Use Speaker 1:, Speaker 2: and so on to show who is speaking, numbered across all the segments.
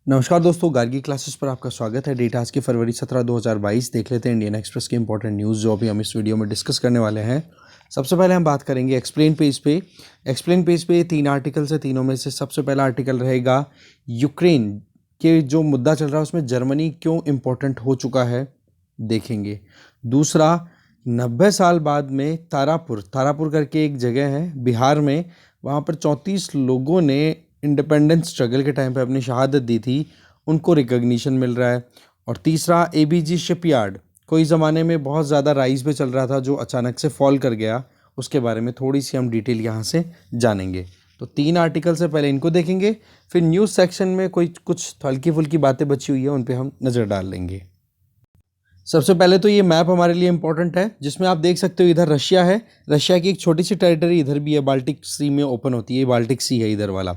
Speaker 1: नमस्कार दोस्तों, गार्गी क्लासेस पर आपका स्वागत है। डेट आज की फरवरी 17 2022। देख लेते हैं इंडियन एक्सप्रेस की इंपॉर्टेंट न्यूज़ जो अभी हम इस वीडियो में डिस्कस करने वाले हैं। सबसे पहले हम बात करेंगे एक्सप्लेन पेज पे। एक्सप्लेन पेज पे 3 आर्टिकल्स है। तीनों में से सबसे पहला आर्टिकल रहेगा यूक्रेन के जो मुद्दा चल रहा है उसमें जर्मनी क्यों इम्पोर्टेंट हो चुका है, देखेंगे। दूसरा, 90 साल बाद में तारापुर करके एक जगह है बिहार में, वहाँ पर 34 लोगों ने इंडिपेंडेंस स्ट्रगल के टाइम पे अपनी शहादत दी थी, उनको रिकॉग्निशन मिल रहा है। और तीसरा, एबीजी शिपयार्ड कोई ज़माने में बहुत ज़्यादा राइज पे चल रहा था जो अचानक से फॉल कर गया, उसके बारे में थोड़ी सी हम डिटेल यहाँ से जानेंगे। तो 3 आर्टिकल से पहले इनको देखेंगे, फिर न्यूज़ सेक्शन में कोई कुछ हल्की फुल्की बातें बची हुई है उन पर हम नज़र डाल लेंगे। सबसे पहले तो ये मैप हमारे लिए इंपॉर्टेंट है, जिसमें आप देख सकते हो इधर रशिया है। रशिया की एक छोटी सी टेरिटरी इधर भी है, बाल्टिक सी में ओपन होती है, बाल्टिक सी है इधर वाला,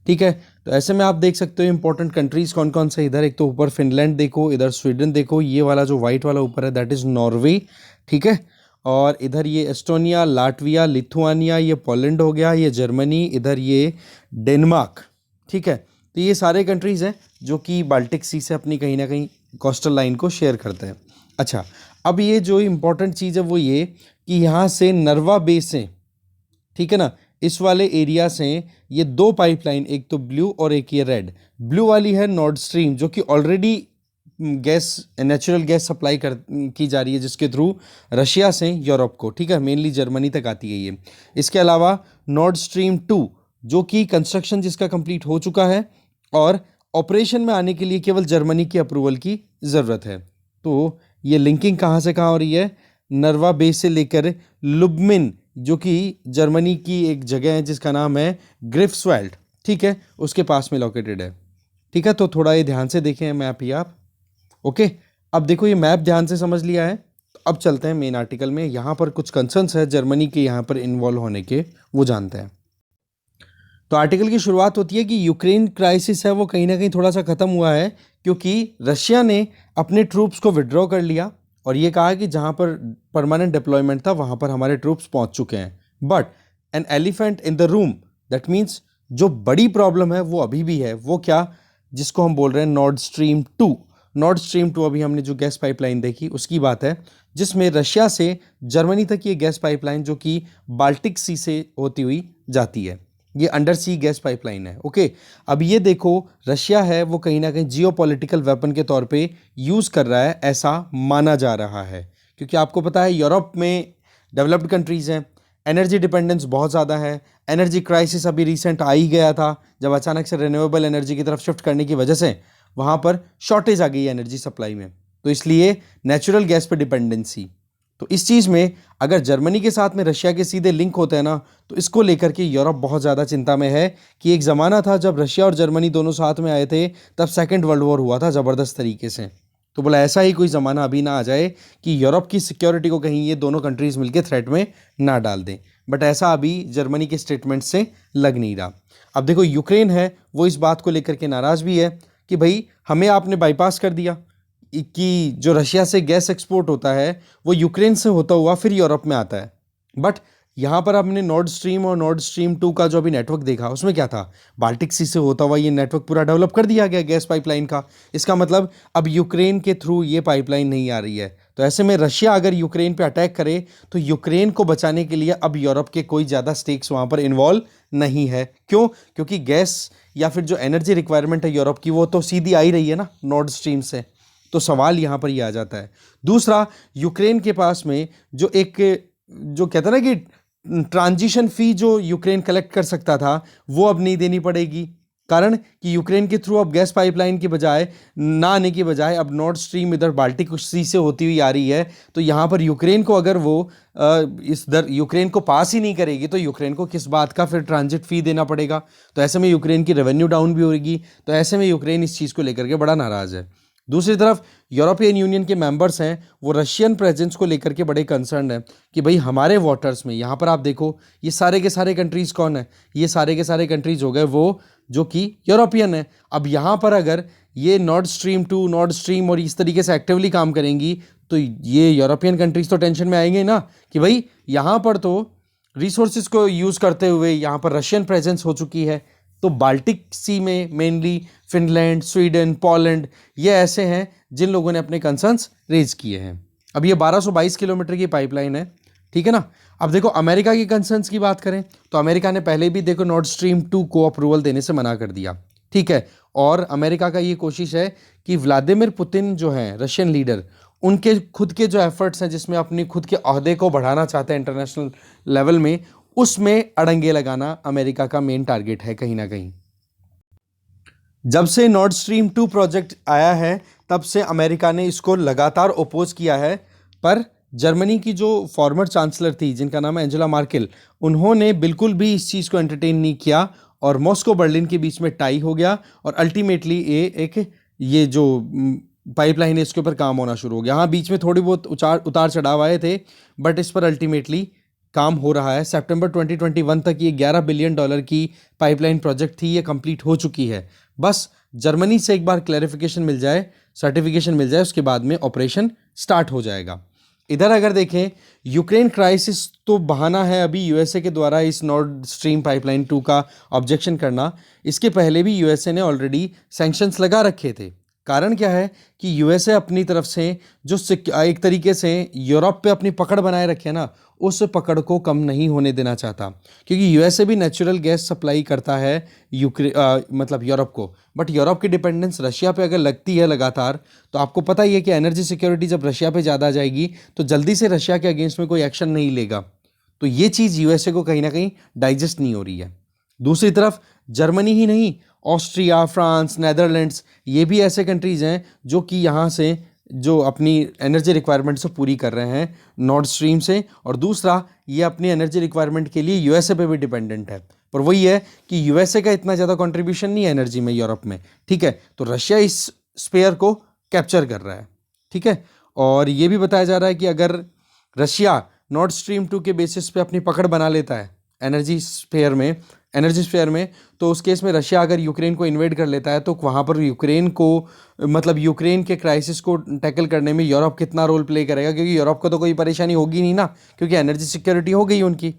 Speaker 1: ठीक है। तो ऐसे में आप देख सकते हो इंपॉर्टेंट कंट्रीज कौन कौन से इधर। एक तो ऊपर फिनलैंड देखो, इधर स्वीडन देखो, ये वाला जो वाइट वाला ऊपर है दैट इज़ नॉर्वे, ठीक है। और इधर ये एस्टोनिया, लाटविया, लिथुआनिया, ये पोलैंड हो गया, ये जर्मनी, इधर ये डेनमार्क, ठीक है। तो ये सारे कंट्रीज़ हैं जो कि बाल्टिक सी से अपनी कहीं ना कहीं कोस्टल लाइन को शेयर करते हैं। अच्छा, अब ये जो इम्पोर्टेंट चीज़ है वो ये कि यहाँ से नर्वा बे से, ठीक है ना, इस वाले एरिया से ये 2 पाइपलाइन, एक तो ब्लू और एक ये रेड। ब्लू वाली है नॉर्ड स्ट्रीम, जो कि already gas, natural gas supply की जा रही है, जिसके थ्रू रशिया से यूरोप को, ठीक है, मेनली जर्मनी तक आती है ये। इसके अलावा नॉर्ड स्ट्रीम 2 जो कि कंस्ट्रक्शन जिसका कंप्लीट हो चुका है और ऑपरेशन में आने के लिए केवल जर्मनी की अप्रूवल की ज़रूरत है। तो ये लिंकिंग कहाँ से कहाँ हो रही है, नर्वा बे से लेकर लुब्मिन, जो कि जर्मनी की एक जगह है जिसका नाम है ग्रिफ्सवाल्ड, ठीक है, उसके पास में लोकेटेड है, ठीक है। तो थोड़ा ये ध्यान से देखें मैप ये आप, ओके। अब देखो ये मैप ध्यान से समझ लिया है, तो अब चलते हैं मेन आर्टिकल में। यहाँ पर कुछ कंसर्न्स है जर्मनी के यहाँ पर इन्वॉल्व होने के, वो जानते हैं। तो आर्टिकल की शुरुआत होती है कि यूक्रेन क्राइसिस है वो कहीं ना कहीं थोड़ा सा ख़त्म हुआ है, क्योंकि रशिया ने अपने ट्रूप्स को विड्रॉ कर लिया और ये कहा कि जहाँ पर परमानेंट डिप्लॉयमेंट था वहाँ पर हमारे ट्रूप्स पहुँच चुके हैं। But an elephant in the room, that means जो बड़ी प्रॉब्लम है वो अभी भी है। वो क्या, जिसको हम बोल रहे हैं नॉर्ड स्ट्रीम 2। नॉर्ड स्ट्रीम 2 अभी हमने जो गैस पाइपलाइन देखी उसकी बात है, जिसमें रशिया से जर्मनी तक ये गैस पाइपलाइन जो कि बाल्टिक सी से होती हुई जाती है, ये अंडर सी गैस पाइपलाइन है, ओके। अब ये देखो रशिया है वो कहीं ना कहीं जियोपॉलिटिकल वेपन के तौर पे यूज़ कर रहा है, ऐसा माना जा रहा है, क्योंकि आपको पता है यूरोप में डेवलप्ड कंट्रीज़ हैं, एनर्जी डिपेंडेंस बहुत ज़्यादा है। एनर्जी क्राइसिस अभी रिसेंट आ ही गया था, जब अचानक से रिन्यूएबल एनर्जी की तरफ शिफ्ट करने की वजह से वहाँ पर शॉर्टेज आ गई है एनर्जी सप्लाई में, तो इसलिए नेचुरल गैस पे डिपेंडेंसी। तो इस चीज़ में अगर जर्मनी के साथ में रशिया के सीधे लिंक होते हैं ना, तो इसको लेकर के यूरोप बहुत ज़्यादा चिंता में है कि एक ज़माना था जब रशिया और जर्मनी दोनों साथ में आए थे, तब सेकेंड वर्ल्ड वॉर हुआ था ज़बरदस्त तरीके से। तो बोला ऐसा ही कोई ज़माना अभी ना आ जाए कि यूरोप की सिक्योरिटी को कहीं ये दोनों कंट्रीज़ मिलकर थ्रेट में ना डाल दें, बट ऐसा अभी जर्मनी के स्टेटमेंट से लग नहीं रहा। अब देखो यूक्रेन है वो इस बात को लेकर के नाराज़ भी है कि भाई हमें आपने बाईपास कर दिया कि जो रशिया से गैस एक्सपोर्ट होता है वो यूक्रेन से होता हुआ फिर यूरोप में आता है। बट यहाँ पर हमने नॉर्ड स्ट्रीम और नॉर्ड स्ट्रीम 2 का जो अभी नेटवर्क देखा उसमें क्या था, बाल्टिक सी से होता हुआ ये नेटवर्क पूरा डेवलप कर दिया गया गैस पाइपलाइन का। इसका मतलब अब यूक्रेन के थ्रू ये पाइपलाइन नहीं आ रही है। तो ऐसे में रशिया अगर यूक्रेन पे अटैक करे तो यूक्रेन को बचाने के लिए अब यूरोप के कोई ज़्यादा स्टेक्स वहाँ पर इन्वॉल्व नहीं है। क्यों? क्योंकि गैस या फिर जो एनर्जी रिक्वायरमेंट है यूरोप की वो तो सीधी आ ही रही है ना नॉर्ड स्ट्रीम से। तो सवाल यहाँ पर ये आ जाता है। दूसरा, यूक्रेन के पास में जो एक, जो कहते हैं ना कि ट्रांजिशन फ़ी जो यूक्रेन कलेक्ट कर सकता था वो अब नहीं देनी पड़ेगी, कारण कि यूक्रेन के थ्रू अब गैस पाइपलाइन की बजाय, ना आने की बजाय अब नॉर्ड स्ट्रीम इधर बाल्टिक सी से होती हुई आ रही है। तो यहाँ पर यूक्रेन को अगर वो इस दर यूक्रेन को पास ही नहीं करेगी तो यूक्रेन को किस बात का फिर ट्रांजिट फ़ी देना पड़ेगा। तो ऐसे में यूक्रेन की रेवेन्यू डाउन भी होगी। तो ऐसे में यूक्रेन इस चीज़ को लेकर के बड़ा नाराज़ है। दूसरी तरफ यूरोपियन यूनियन के मेंबर्स हैं वो रशियन प्रेजेंस को लेकर के बड़े कंसर्न है कि भाई हमारे वाटर्स में, यहाँ पर आप देखो ये सारे के सारे कंट्रीज़ कौन है, ये सारे के सारे कंट्रीज़ हो गए वो जो कि यूरोपियन है। अब यहाँ पर अगर ये नॉर्ड स्ट्रीम 2, नॉर्ड स्ट्रीम और इस तरीके से एक्टिवली काम करेंगी तो ये यूरोपियन कंट्रीज़ तो टेंशन में आएंगे ना कि भाई यहाँ पर तो रिसोर्सेज को यूज़ करते हुए यहाँ पर रशियन प्रेजेंस हो चुकी है, तो बाल्टिक सी में मेनली फिनलैंड, स्वीडन, पोलैंड, ये ऐसे हैं जिन लोगों ने अपने कंसर्न्स रेज किए हैं। अब ये 1222 किलोमीटर की पाइपलाइन है, ठीक है ना। अब देखो अमेरिका की कंसर्न्स की बात करें तो अमेरिका ने पहले भी देखो नॉर्ड स्ट्रीम 2 को अप्रूवल देने से मना कर दिया, ठीक है। और अमेरिका का ये कोशिश है कि व्लादिमीर पुतिन जो हैं रशियन लीडर, उनके खुद के जो एफर्ट्स हैं जिसमें अपनी खुद के ओहदे को बढ़ाना चाहते हैं इंटरनेशनल लेवल में, उसमें अड़ंगे लगाना अमेरिका का मेन टारगेट है कहीं ना कहीं। जब से नॉर्ड स्ट्रीम 2 प्रोजेक्ट आया है तब से अमेरिका ने इसको लगातार ओपोज किया है, पर जर्मनी की जो फॉर्मर चांसलर थी जिनका नाम है एंजेला मार्केल, उन्होंने बिल्कुल भी इस चीज़ को एंटरटेन नहीं किया और मॉस्को बर्लिन के बीच में टाई हो गया और अल्टीमेटली ये जो पाइपलाइन है इसके ऊपर काम होना शुरू हो गया। हाँ, बीच में थोड़ी बहुत उतार चढ़ाव आए थे, बट इस पर अल्टीमेटली काम हो रहा है। सितंबर 2021 तक ये $11 बिलियन की पाइपलाइन प्रोजेक्ट थी, ये कंप्लीट हो चुकी है। बस जर्मनी से एक बार क्लैरिफिकेशन मिल जाए, सर्टिफिकेशन मिल जाए, उसके बाद में ऑपरेशन स्टार्ट हो जाएगा। इधर अगर देखें यूक्रेन क्राइसिस तो बहाना है अभी यूएसए के द्वारा इस नॉर्ड स्ट्रीम पाइपलाइन 2 का ऑब्जेक्शन करना। इसके पहले भी यूएसए ने ऑलरेडी सैंक्शंस लगा रखे थे। कारण क्या है कि यूएसए अपनी तरफ से जो एक तरीके से यूरोप पे अपनी पकड़ बनाए रखे है ना, उस पकड़ को कम नहीं होने देना चाहता, क्योंकि यूएसए भी नेचुरल गैस सप्लाई करता है मतलब यूरोप को। बट यूरोप की डिपेंडेंस रशिया पे अगर लगती है लगातार, तो आपको पता ही है कि एनर्जी सिक्योरिटी जब रशिया पे ज़्यादा आ जाएगी तो जल्दी से रशिया के अगेंस्ट में कोई एक्शन नहीं लेगा। तो ये चीज़ यूएसए को कहीं ना कहीं डाइजेस्ट नहीं हो रही है। दूसरी तरफ जर्मनी ही नहीं, ऑस्ट्रिया, फ्रांस, नेदरलैंड्स, ये भी ऐसे कंट्रीज़ हैं जो कि यहाँ से जो अपनी एनर्जी रिक्वायरमेंट से पूरी कर रहे हैं नॉर्ड स्ट्रीम से, और दूसरा ये अपनी एनर्जी रिक्वायरमेंट के लिए यूएसए पे भी डिपेंडेंट है। पर वही है कि यूएसए का इतना ज़्यादा कंट्रीब्यूशन नहीं है एनर्जी में यूरोप में, ठीक है। तो रशिया इस स्पेयर को कैप्चर कर रहा है, ठीक है। और ये भी बताया जा रहा है कि अगर रशिया नॉर्ड स्ट्रीम 2 के बेसिस पे अपनी पकड़ बना लेता है एनर्जी स्फेयर में, तो उस केस में रशिया अगर यूक्रेन को इन्वेड कर लेता है तो वहाँ पर यूक्रेन को, मतलब यूक्रेन के क्राइसिस को टैकल करने में यूरोप कितना रोल प्ले करेगा, क्योंकि यूरोप को तो कोई परेशानी होगी नहीं ना, क्योंकि एनर्जी सिक्योरिटी हो गई उनकी,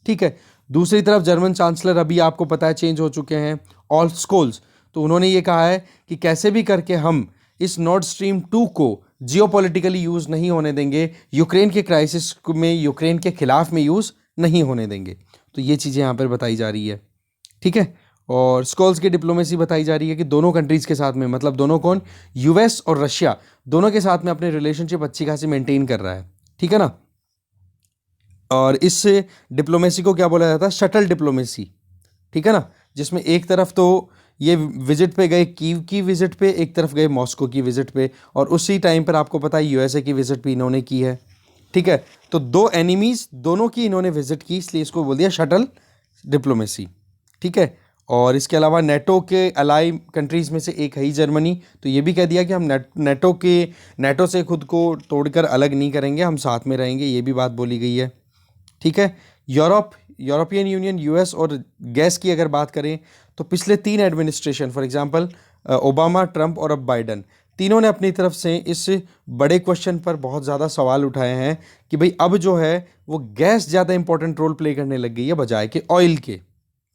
Speaker 1: ठीक है। दूसरी तरफ जर्मन चांसलर अभी आपको पता है चेंज हो चुके हैं, ऑल्फ स्कोल्स, तो उन्होंने ये कहा है कि कैसे भी करके हम इस नॉर्ड स्ट्रीम 2 को जियोपॉलिटिकली यूज़ नहीं होने देंगे, यूक्रेन के क्राइसिस में यूक्रेन के खिलाफ में यूज़ नहीं होने देंगे। तो ये चीज़ें यहाँ पर बताई जा रही है, ठीक है। और स्कॉल्स की डिप्लोमेसी बताई जा रही है कि दोनों कंट्रीज़ के साथ में, मतलब दोनों कौन, यूएस और रशिया, दोनों के साथ में अपने रिलेशनशिप अच्छी खासी मेंटेन कर रहा है, ठीक है ना। और इस डिप्लोमेसी को क्या बोला जाता है, शटल डिप्लोमेसी, ठीक है ना, जिसमें एक तरफ तो ये विजिट पे गए कीव की विजिट पे, एक तरफ गए मॉस्को की विजिट पे, और उसी टाइम पर आपको पता है यूएसए की विजिट भी इन्होंने की है, ठीक है। तो दो एनिमीज दोनों की इन्होंने विजिट की, इसलिए इसको बोल दिया शटल डिप्लोमेसी, ठीक है। और इसके अलावा नेटो के अलाई कंट्रीज़ में से एक है ही जर्मनी, तो ये भी कह दिया कि हम नेटो से खुद को तोड़कर अलग नहीं करेंगे, हम साथ में रहेंगे, ये भी बात बोली गई है, ठीक है। यूरोपियन यूनियन, यूएस और गैस की अगर बात करें तो पिछले 3 administration, for example Obama, Trump और अब बाइडन, तीनों ने अपनी तरफ से इस बड़े क्वेश्चन पर बहुत ज़्यादा सवाल उठाए हैं कि भाई अब जो है वो गैस ज़्यादा इंपॉर्टेंट रोल प्ले करने लग गई है बजाय के ऑयल के,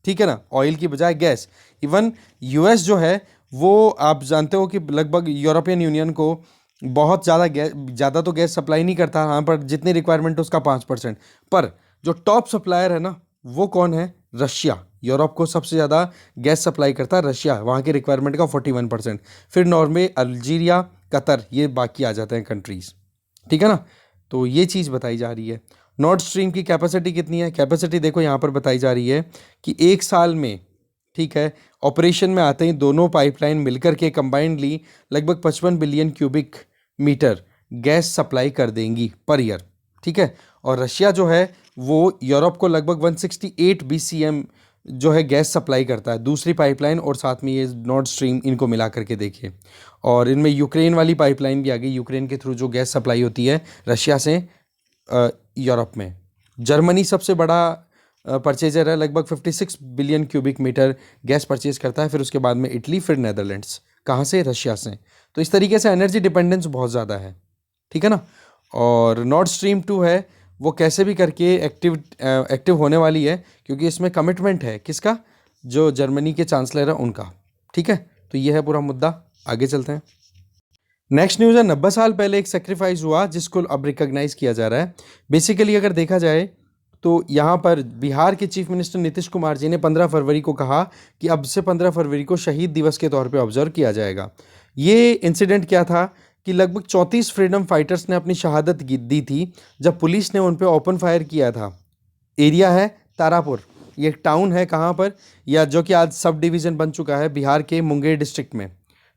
Speaker 1: ठीक है ना, ऑयल की बजाय गैस। इवन यूएस जो है वो आप जानते हो कि लगभग यूरोपियन यूनियन को बहुत ज़्यादा तो गैस सप्लाई नहीं करता, हाँ, पर जितनी रिक्वायरमेंट उसका 5%, पर जो टॉप सप्लायर है ना वो कौन है, रशिया। यूरोप को सबसे ज़्यादा गैस सप्लाई करता है रशिया, वहाँ की रिक्वायरमेंट का 41%, फिर नॉर्वे, अल्जीरिया, कतर, ये बाकी आ जाते हैं कंट्रीज़, ठीक है ना। तो ये चीज़ बताई जा रही है। नॉर्ड स्ट्रीम की कैपेसिटी कितनी है, कैपेसिटी देखो यहाँ पर बताई जा रही है कि 1 साल में, ठीक है, ऑपरेशन में आते ही दोनों पाइपलाइन मिलकर के कंबाइंडली लगभग 55 billion cubic metre gas supply कर देंगी पर ईयर, ठीक है। और रशिया जो है वो यूरोप को लगभग 168 BCM जो है गैस सप्लाई करता है, दूसरी पाइपलाइन और साथ में ये नॉर्ड स्ट्रीम, इनको मिला करके देखिए। और इनमें यूक्रेन वाली पाइपलाइन भी आ गई, यूक्रेन के थ्रू जो गैस सप्लाई होती है रशिया से यूरोप में। जर्मनी सबसे बड़ा परचेजर है, लगभग 56 billion cubic metre gas purchase करता है, फिर उसके बाद में इटली, फिर नेदरलैंड्स, कहाँ से, रशिया से। तो इस तरीके से एनर्जी डिपेंडेंस बहुत ज़्यादा है, ठीक है ना। और नॉर्ड स्ट्रीम 2 है वो कैसे भी करके एक्टिव होने वाली है, क्योंकि इसमें कमिटमेंट है किसका, जो जर्मनी के चांसलर है उनका। ठीक है, तो ये है पूरा मुद्दा। आगे चलते हैं। नेक्स्ट न्यूज़ है, 90 साल पहले एक सेक्रीफाइस हुआ जिसको अब रिकॉग्नाइज किया जा रहा है। बेसिकली अगर देखा जाए तो यहाँ पर बिहार के चीफ मिनिस्टर नीतीश कुमार जी ने 15 फरवरी को कहा कि अब से 15 फरवरी को शहीद दिवस के तौर पे ऑब्जर्व किया जाएगा। ये इंसिडेंट क्या था कि लगभग 34 फ्रीडम फाइटर्स ने अपनी शहादत दी थी जब पुलिस ने उन पर ओपन फायर किया था। एरिया है तारापुर, ये टाउन है कहाँ पर, या जो कि आज सब डिवीज़न बन चुका है बिहार के मुंगेर डिस्ट्रिक्ट में।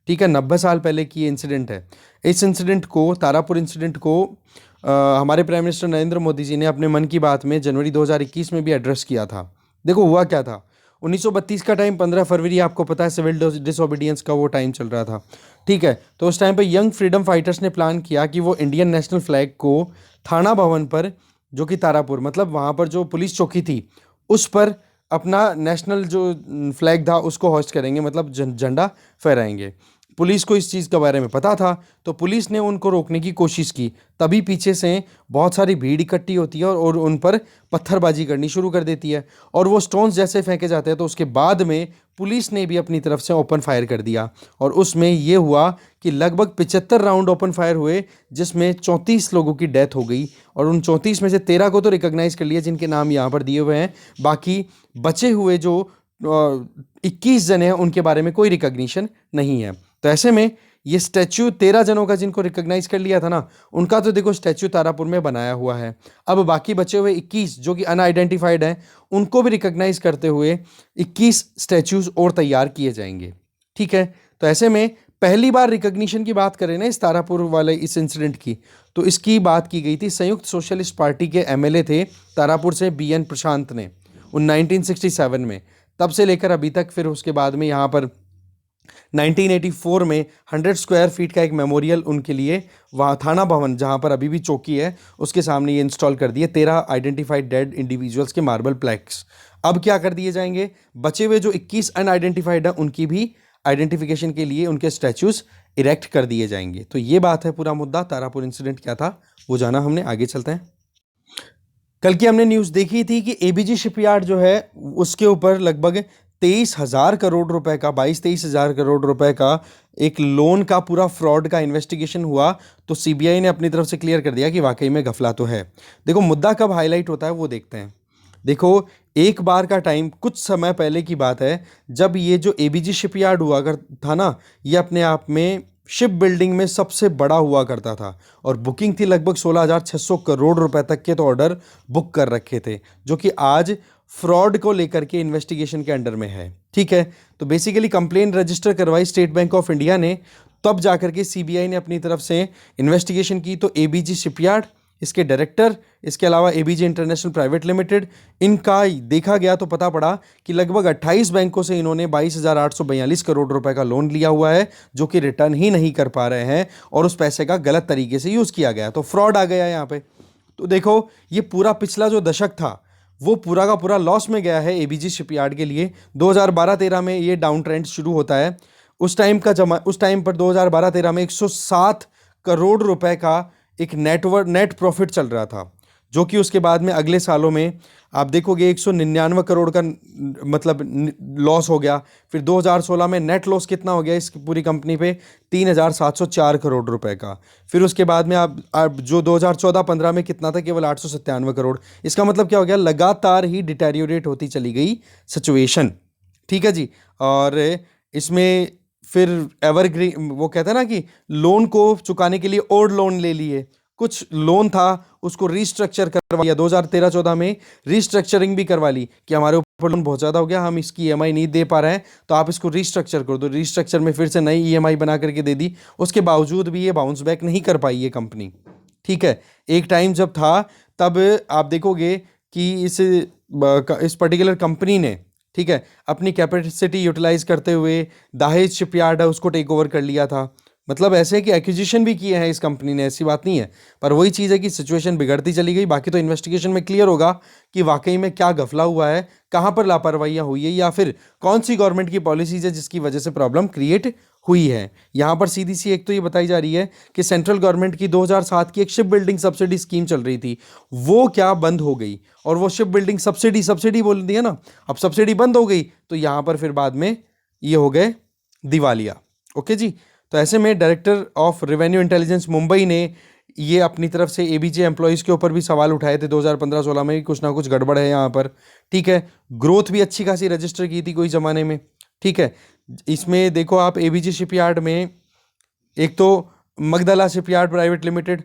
Speaker 1: ठीक है, 90 साल पहले की ये इंसिडेंट है। इस इंसिडेंट को, तारापुर इंसिडेंट को हमारे प्राइम मिनिस्टर नरेंद्र मोदी जी ने अपने मन की बात में जनवरी 2021 में भी एड्रेस किया था। देखो हुआ क्या था, 1932 का टाइम, 15 फरवरी आपको पता है सिविल डिसोबीडियंस का वो टाइम चल रहा था। ठीक है, तो उस टाइम पे यंग फ्रीडम फाइटर्स ने प्लान किया कि वो इंडियन नेशनल फ्लैग को थाना भवन पर, जो कि तारापुर मतलब वहाँ पर जो पुलिस चौकी थी उस पर अपना नेशनल जो फ्लैग था उसको होस्ट करेंगे, मतलब झंडा फहराएंगे। पुलिस को इस चीज़ के बारे में पता था, तो पुलिस ने उनको रोकने की कोशिश की। तभी पीछे से बहुत सारी भीड़ इकट्ठी होती है और उन पर पत्थरबाजी करनी शुरू कर देती है, और वो स्टोन्स जैसे फेंके जाते हैं तो उसके बाद में पुलिस ने भी अपनी तरफ से ओपन फायर कर दिया। और उसमें ये हुआ कि लगभग 75 राउंड ओपन फायर हुए, जिसमें 34 लोगों की डेथ हो गई। और उन 34 में से 13 को तो रिकॉग्नाइज कर लिया जिनके नाम यहाँ पर दिए हुए हैं। बाकी बचे हुए जो 21 जने हैं उनके बारे में कोई रिकॉग्निशन नहीं है। तो ऐसे में ये स्टैच्यू 13 जनों का जिनको रिकॉग्नाइज कर लिया था ना, उनका तो देखो स्टैच्यू तारापुर में बनाया हुआ है। अब बाकी बचे हुए 21 जो कि अनआइडेंटिफाइड हैं उनको भी रिकॉग्नाइज करते हुए 21 स्टैच्यूज और तैयार किए जाएंगे। ठीक है, तो ऐसे में पहली बार रिकॉग्निशन की बात करें ना इस तारापुर वाले इस इंसिडेंट की, तो इसकी बात की गई थी संयुक्त सोशलिस्ट पार्टी के एमएलए थे तारापुर से बीएन प्रशांत ने 1967 में। तब से लेकर अभी तक, फिर उसके बाद में यहाँ पर 1984 में 100 स्क्वायर फीट का एक मेमोरियल उनके लिए वहाँ थाना भवन जहाँ पर अभी भी चौकी है उसके सामने ये इंस्टॉल कर दिए। 13 आइडेंटिफाइड डेड इंडिविजुअल्स के मार्बल प्लेक्स अब क्या कर दिए जाएंगे, बचे हुए जो 21 अनआइडेंटिफाइड है उनकी भी आइडेंटिफिकेशन के लिए उनके स्टैच्यूज इरेक्ट कर दिए जाएंगे। तो ये बात है पूरा मुद्दा। तारापुर इंसिडेंट क्या था वो जाना हमने। आगे चलते हैं। कल की हमने न्यूज़ देखी थी कि एबीजी शिपयार्ड जो है उसके ऊपर लगभग 23,000 करोड़ रुपए का, 22-23 हज़ार करोड़ रुपए का एक लोन का पूरा फ्रॉड का इन्वेस्टिगेशन हुआ। तो सीबीआई ने अपनी तरफ से क्लियर कर दिया कि वाकई में घपला तो है। देखो मुद्दा कब हाईलाइट होता है वो देखते हैं। देखो एक बार का टाइम, कुछ समय पहले की बात है, जब ये जो एबीजी शिपयार्ड हुआ कर था ना, ये अपने आप में शिप बिल्डिंग में सबसे बड़ा हुआ करता था और बुकिंग थी लगभग 16,600 करोड़ रुपए तक के, तो ऑर्डर बुक कर रखे थे, जो कि आज फ्रॉड को लेकर के इन्वेस्टिगेशन के अंडर में है। ठीक है, तो बेसिकली कंप्लेन रजिस्टर करवाई स्टेट बैंक ऑफ इंडिया ने, तब जाकर के सीबीआई ने अपनी तरफ से इन्वेस्टिगेशन की। तो एबीजी शिपयार्ड, इसके डायरेक्टर, इसके अलावा एबीजी इंटरनेशनल प्राइवेट लिमिटेड, इनका देखा गया तो पता पड़ा कि लगभग 28 बैंकों से इन्होंने 22,842 करोड़ रुपए का लोन लिया हुआ है, जो कि रिटर्न ही नहीं कर पा रहे हैं और उस पैसे का गलत तरीके से यूज़ किया गया। तो फ्रॉड आ गया यहाँ पे। तो देखो ये पूरा पिछला जो दशक था वो पूरा का पूरा लॉस में गया है एबीजी शिपयार्ड के लिए। 2012-13 में ये डाउन ट्रेंड शुरू होता है। उस टाइम पर 2012-13 में 107 करोड़ रुपए का एक नेट प्रॉफिट चल रहा था, जो कि उसके बाद में अगले सालों में आप देखोगे 199 करोड़ का मतलब लॉस हो गया। फिर 2016 में नेट लॉस कितना हो गया इस पूरी कंपनी पे, 3,704 करोड़ रुपए का। फिर उसके बाद में आप जो 2014-15 में कितना था, केवल 897 करोड़। इसका मतलब क्या हो गया, लगातार ही डिटेरियोरेट होती चली गई सिचुएशन। ठीक है जी। और इसमें फिर एवरग्रीन, वो कहते हैं ना कि लोन को चुकाने के लिए और लोन ले लिए, कुछ लोन था उसको रीस्ट्रक्चर करवा लिया। 2013-14 में रीस्ट्रक्चरिंग भी करवा ली कि हमारे ऊपर लोन बहुत ज़्यादा हो गया, हम इसकी ईएमआई नहीं दे पा रहे हैं, तो आप इसको रीस्ट्रक्चर कर दो। रीस्ट्रक्चर में फिर से नई ईएमआई बना करके दे दी। उसके बावजूद भी ये बाउंस बैक नहीं कर पाई ये कंपनी। ठीक है, एक टाइम जब था तब आप देखोगे कि इस पर्टिकुलर कंपनी ने, ठीक है, अपनी कैपेसिटी यूटिलाइज करते हुए दाहेज शिपयार्ड है उसको टेक ओवर कर लिया था। मतलब ऐसे है कि एक्विजिशन भी किए हैं इस कंपनी ने, ऐसी बात नहीं है। पर वही चीज़ है कि सिचुएशन बिगड़ती चली गई। बाकी तो इन्वेस्टिगेशन में क्लियर होगा कि वाकई में क्या घपला हुआ है, कहाँ पर लापरवाहियाँ हुई है, या फिर कौन सी गवर्नमेंट की पॉलिसीज है जिसकी वजह से प्रॉब्लम क्रिएट हुई है। यहाँ पर सीधी सी एक तो ये बताई जा रही है कि सेंट्रल गवर्नमेंट की 2007 की एक शिप बिल्डिंग सब्सिडी स्कीम चल रही थी, वो क्या बंद हो गई। और वो शिप बिल्डिंग सब्सिडी सब्सिडी बोल दी है ना, अब सब्सिडी बंद हो गई तो यहाँ पर फिर बाद में ये हो गए दिवालिया। ओके जी। तो ऐसे में director of revenue intelligence Mumbai ने ये अपनी तरफ से एबीजे एम्प्लॉयज़ के ऊपर भी सवाल उठाए थे 2015-16 में, कुछ ना कुछ गड़बड़ है यहाँ पर। ठीक है, ग्रोथ भी अच्छी खासी रजिस्टर की थी कोई ज़माने में। ठीक है, इसमें देखो आप एबीजे शिपयार्ड में एक तो मगदला शिपयार्ड प्राइवेट लिमिटेड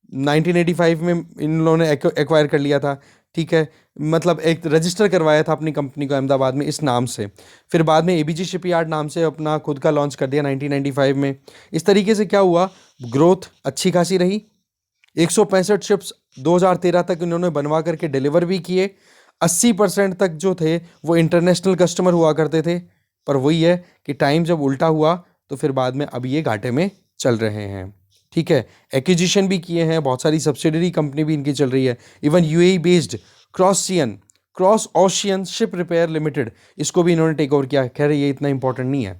Speaker 1: 1985 में इन लोगों ने एक्वायर कर लिया था। ठीक है, मतलब एक रजिस्टर करवाया था अपनी कंपनी को अहमदाबाद में इस नाम से। फिर बाद में एबीजे शिपयार्ड नाम से अपना खुद का लॉन्च कर दिया 1995 में। इस तरीके से क्या हुआ, ग्रोथ अच्छी खासी रही। 165 शिप्स 2013 तक इन्होंने बनवा करके डिलीवर भी किए। 80% तक जो थे वो इंटरनेशनल कस्टमर हुआ करते थे। पर वही है कि टाइम जब उल्टा हुआ तो फिर बाद में अब ये घाटे में चल रहे हैं। ठीक है, एक्विजिशन भी किए हैं, बहुत सारी सब्सिडरी कंपनी भी इनकी चल रही है। Even UAE based cross ocean ship repair limited, इसको भी इन्होंने टेक ओवर किया। खैर ये इतना इंपॉर्टेंट नहीं है,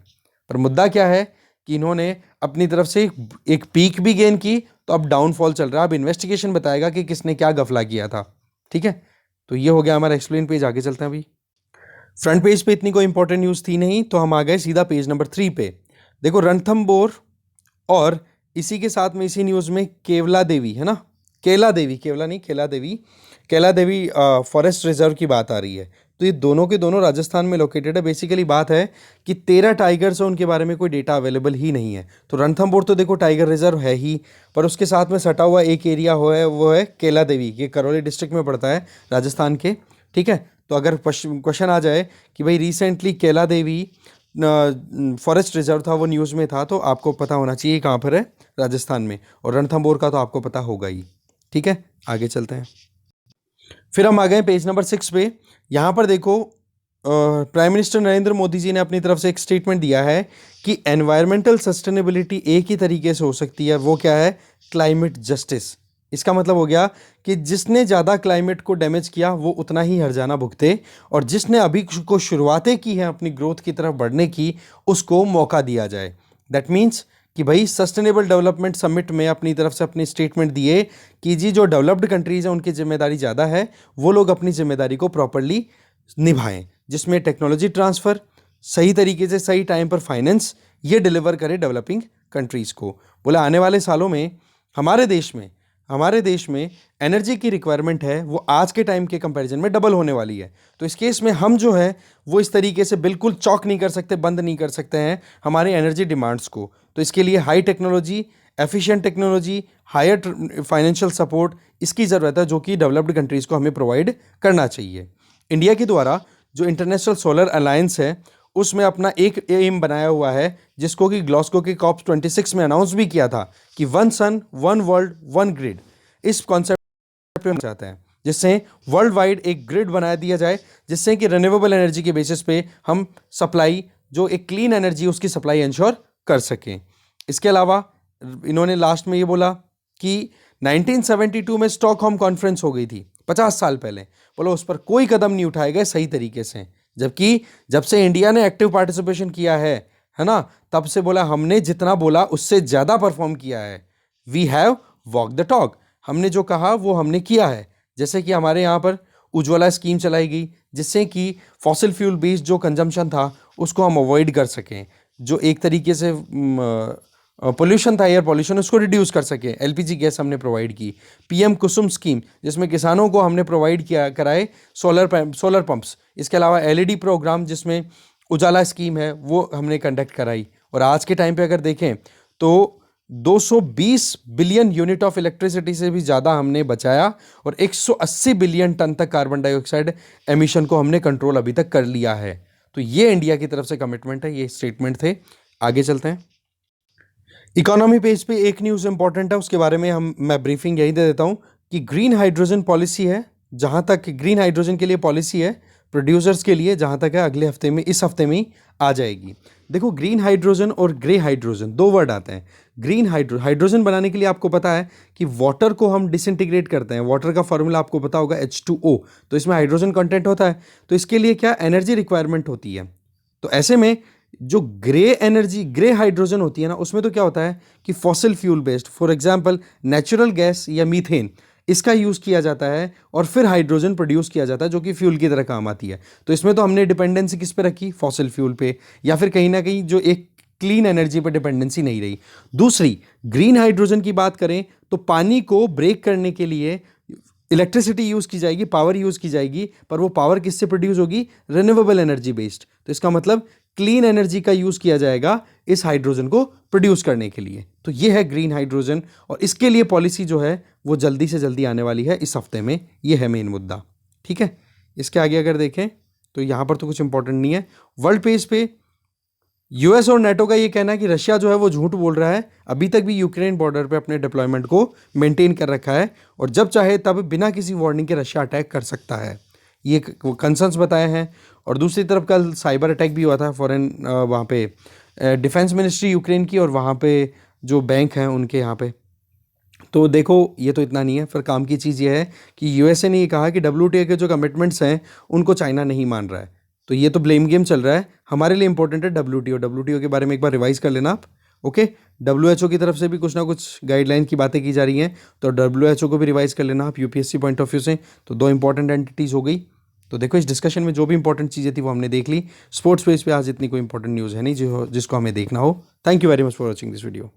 Speaker 1: पर मुद्दा क्या है कि इन्होंने अपनी तरफ से एक पीक भी गेन की, तो अब डाउनफॉल चल रहा है। अब इन्वेस्टिगेशन बताएगा कि किसने क्या गफला किया था। ठीक है, तो ये हो गया हमारा एक्सप्लेन पेज। आगे चलते हैं। अभी फ्रंट पेज पे इतनी कोई इंपॉर्टेंट न्यूज़ थी नहीं, तो हम आ गए सीधा पेज नंबर 3 पे। देखो रणथंबोर और इसी के साथ में इसी न्यूज़ में केवला देवी है ना, केला देवी, केवला नहीं केला देवी फॉरेस्ट रिजर्व की बात आ रही है। तो ये दोनों के दोनों राजस्थान में लोकेटेड है। बेसिकली बात है कि 13 टाइगर्स हैं, उनके बारे में कोई डेटा अवेलेबल ही नहीं है। तो रणथंबोर तो देखो टाइगर रिजर्व है ही, पर उसके साथ में सटा हुआ एक एरिया वो है केला देवी, ये करौली डिस्ट्रिक्ट में पड़ता है राजस्थान के। ठीक है, तो अगर क्वेश्चन आ जाए कि भाई रिसेंटली केला देवी फॉरेस्ट रिजर्व था, वो न्यूज़ में था, तो आपको पता होना चाहिए कहाँ पर है, राजस्थान में। और रणथंबोर का तो आपको पता होगा ही। ठीक है, आगे चलते हैं। फिर हम आ गए पेज नंबर 6 पे। यहाँ पर देखो प्राइम मिनिस्टर नरेंद्र मोदी जी ने अपनी तरफ से एक स्टेटमेंट दिया है कि एनवायरमेंटल सस्टेनेबिलिटी एक ही तरीके से हो सकती है, वो क्या है, क्लाइमेट जस्टिस। इसका मतलब हो गया कि जिसने ज़्यादा क्लाइमेट को डैमेज किया वो उतना ही हर्जाना भुगते, और जिसने अभी को शुरुआतें की हैं अपनी ग्रोथ की तरफ बढ़ने की, उसको मौका दिया जाए। दैट मीन्स कि भाई सस्टेनेबल डेवलपमेंट समिट में अपनी तरफ से अपनी स्टेटमेंट दिए कि जी जो डेवलप्ड कंट्रीज़ हैं उनकी जिम्मेदारी ज़्यादा है, वो लोग अपनी जिम्मेदारी को प्रॉपरली निभाएं, जिसमें टेक्नोलॉजी ट्रांसफ़र सही तरीके से सही टाइम पर फाइनेंस ये डिलीवर करे डेवलपिंग कंट्रीज़ को। बोला आने वाले सालों में हमारे देश में एनर्जी की रिक्वायरमेंट है वो आज के टाइम के कंपैरिजन में डबल होने वाली है। तो इस केस में हम जो है वो इस तरीके से बिल्कुल चौक नहीं कर सकते, बंद नहीं कर सकते हैं हमारे एनर्जी डिमांड्स को। तो इसके लिए high technology, efficient technology, higher financial support, इसकी ज़रूरत है, जो कि डेवलप्ड कंट्रीज़ को हमें प्रोवाइड करना चाहिए। इंडिया के द्वारा जो इंटरनेशनल सोलर अलायंस है उसमें अपना एक एम बनाया हुआ है, जिसको कि ग्लासगो के COP 26 में अनाउंस भी किया था कि 1 सन 1 वर्ल्ड 1 ग्रिड। इस कॉन्सेप्ट पे हम चाहते हैं जिससे वर्ल्ड वाइड एक ग्रिड बना दिया जाए, जिससे कि रिन्यूएबल एनर्जी के बेसिस पे हम सप्लाई, जो एक क्लीन एनर्जी उसकी सप्लाई इंश्योर कर सकें। इसके अलावा इन्होंने लास्ट में ये बोला कि 1972 में स्टॉकहोम कॉन्फ्रेंस हो गई थी 50 साल पहले, बोलो उस पर कोई कदम नहीं उठाए गए सही तरीके से, जबकि जब से इंडिया ने एक्टिव पार्टिसिपेशन किया है ना, तब से बोला हमने जितना बोला उससे ज़्यादा परफॉर्म किया है। We have walk the talk, हमने जो कहा वो हमने किया है। जैसे कि हमारे यहाँ पर उज्ज्वला स्कीम चलाई गई, जिससे कि फॉसिल फ्यूल बेस्ड जो कंजम्पशन था उसको हम अवॉइड कर सकें, जो एक तरीके से पोल्यूशन था, एयर पोल्यूशन, उसको रिड्यूस कर सके। एलपीजी गैस हमने प्रोवाइड की। पीएम कुसुम स्कीम, जिसमें किसानों को हमने प्रोवाइड कराए सोलर पंप्स। इसके अलावा एलईडी प्रोग्राम, जिसमें उजाला स्कीम है, वो हमने कंडक्ट कराई। और आज के टाइम पे अगर देखें तो 220 बिलियन यूनिट ऑफ इलेक्ट्रिसिटी से भी ज़्यादा हमने बचाया, और 180 बिलियन टन तक कार्बन डाइऑक्साइड एमिशन को हमने कंट्रोल अभी तक कर लिया है। तो ये इंडिया की तरफ से कमिटमेंट है, ये स्टेटमेंट थे। आगे चलते हैं। इकोनॉमी पेज पे एक न्यूज़ इंपॉर्टेंट है, उसके बारे में मैं ब्रीफिंग यही दे देता हूँ कि ग्रीन हाइड्रोजन पॉलिसी है, जहाँ तक ग्रीन हाइड्रोजन के लिए पॉलिसी है प्रोड्यूसर्स के लिए, जहाँ तक है अगले हफ्ते में, इस हफ्ते में ही आ जाएगी। देखो ग्रीन हाइड्रोजन और ग्रे हाइड्रोजन दो वर्ड आते हैं। ग्रीन हाइड्रोजन बनाने के लिए आपको पता है कि वाटर को हम डिसइंटीग्रेट करते हैं। वाटर का फॉर्मूला आपको पता होगा H2O, तो इसमें हाइड्रोजन कंटेंट होता है। तो इसके लिए क्या एनर्जी रिक्वायरमेंट होती है। तो ऐसे में जो ग्रे एनर्जी, ग्रे हाइड्रोजन होती है ना, उसमें तो क्या होता है कि fossil fuel based, for example natural gas या मीथेन, इसका यूज़ किया जाता है और फिर हाइड्रोजन प्रोड्यूस किया जाता है जो कि फ्यूल की तरह काम आती है। तो इसमें तो हमने डिपेंडेंसी किस पे रखी, फॉसिल फ्यूल पे, या फिर कहीं ना कहीं जो एक क्लीन एनर्जी पर डिपेंडेंसी नहीं रही। दूसरी, ग्रीन हाइड्रोजन की बात करें तो पानी को ब्रेक करने के लिए इलेक्ट्रिसिटी यूज़ की जाएगी, पावर यूज़ की जाएगी, पर वो पावर किससे प्रोड्यूस होगी, रिन्यूएबल एनर्जी बेस्ड। तो इसका मतलब क्लीन एनर्जी का यूज़ किया जाएगा इस हाइड्रोजन को प्रोड्यूस करने के लिए। तो ये है ग्रीन हाइड्रोजन, और इसके लिए पॉलिसी जो है वो जल्दी से जल्दी आने वाली है इस हफ्ते में। ये है मेन मुद्दा, ठीक है। इसके आगे अगर देखें तो यहाँ पर तो कुछ इंपॉर्टेंट नहीं है। वर्ल्ड पेज पे यूएस और नेटो का ये कहना है कि रशिया जो है वो झूठ बोल रहा है, अभी तक भी यूक्रेन बॉर्डर पे अपने डिप्लॉयमेंट को मेंटेन कर रखा है, और जब चाहे तब बिना किसी वार्निंग के रशिया अटैक कर सकता है, ये कंसर्न्स बताए हैं। और दूसरी तरफ कल साइबर अटैक भी हुआ था फॉरेन, वहाँ पे डिफेंस मिनिस्ट्री यूक्रेन की, और वहाँ पे जो बैंक हैं उनके यहाँ पे। तो देखो ये तो इतना नहीं है, फिर काम की चीज़ ये है कि यूएसए ने ये कहा कि डब्ल्यूटीओ के जो कमिटमेंट्स हैं उनको चाइना नहीं मान रहा है। तो ये तो ब्लेम गेम चल रहा है। हमारे लिए इंपॉर्टेंट है डब्ल्यूटीओ के बारे में एक बार रिवाइज कर लेना आप, ओके। डब्ल्यूएचओ की तरफ से भी कुछ ना कुछ गाइडलाइन की बातें की जा रही हैं, तो डब्ल्यूएचओ को भी रिवाइज कर लेना आप यूपीएससी पॉइंट ऑफ व्यू से। तो दो इंपॉर्टेंट एंटिटीज़ हो गई। तो देखो इस डिस्कशन में जो भी इंपॉर्टेंट चीज़ें थी वो हमने देख ली। स्पोर्ट्स पेज पे आज इतनी कोई इंपॉर्टेंट न्यूज़ है नहीं जो जिसको हमें देखना हो। Thank you very much for watching this video.